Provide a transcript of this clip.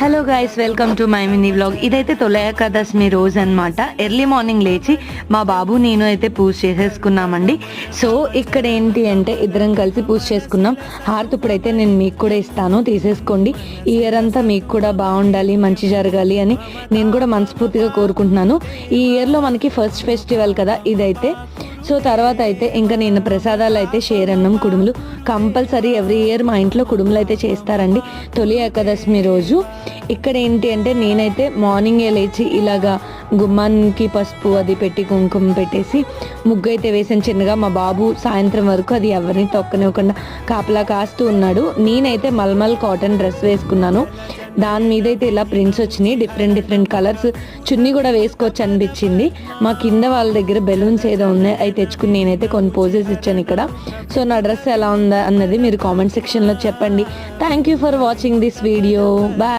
Hello guys, welcome to my mini vlog. ఇదైతే తొలి ఏకాదశి రోజు అనమాట. ఎర్లీ మార్నింగ్ లేచి మా బాబు నేను అయితే పూజ చేసేసుకున్నామండి. సో ఇక్కడ ఏంటి అంటే ఇద్దరం కలిసి పూజ చేసుకున్నాం. హారతి ఇప్పుడైతే నేను మీకు కూడా ఇస్తాను, తీసేసుకోండి. ఈ ఇయర్ అంతా మీకు కూడా బాగుండాలి, మంచి జరగాలి అని నేను కూడా మనస్ఫూర్తిగా కోరుకుంటున్నాను. ఈ ఇయర్లో మనకి ఫస్ట్ ఫెస్టివల్ కదా ఇదైతే. సో తర్వాత అయితే ఇంకా నేను ప్రసాదాలు అయితే షేరన్నం కుడుములు కంపల్సరీ ఎవ్రీ ఇయర్ మా ఇంట్లో కుడుములు అయితే చేస్తారండి తొలి ఏకాదశి రోజు. ఇక్కడ ఏంటి అంటే నేనైతే మార్నింగే లేచి ఇలాగా గుమ్మానికి పసుపు అది పెట్టి కుంకుమ పెట్టేసి ముగ్గు అయితే వేసాను చిన్నగా. మా బాబు సాయంత్రం వరకు అది ఎవరిని తొక్కనివ్వకుండా కాపలా కాస్తూ ఉన్నాడు. నేనైతే మల్మల్ కాటన్ డ్రెస్ వేసుకున్నాను. దాని మీద అయితే ఇలా ప్రింట్స్ వచ్చినాయి, డిఫరెంట్ కలర్స్. చున్నీ కూడా వేసుకోవచ్చు అనిపించింది. మా కింద వాళ్ళ దగ్గర బెలూన్స్ ఏదో ఉన్నాయి, అవి తెచ్చుకుని నేనైతే కొన్ని పోజెస్ ఇచ్చాను ఇక్కడ. సో నా డ్రెస్ ఎలా ఉందా అన్నది మీరు కామెంట్ సెక్షన్లో చెప్పండి. Thank you for watching this video. Bye.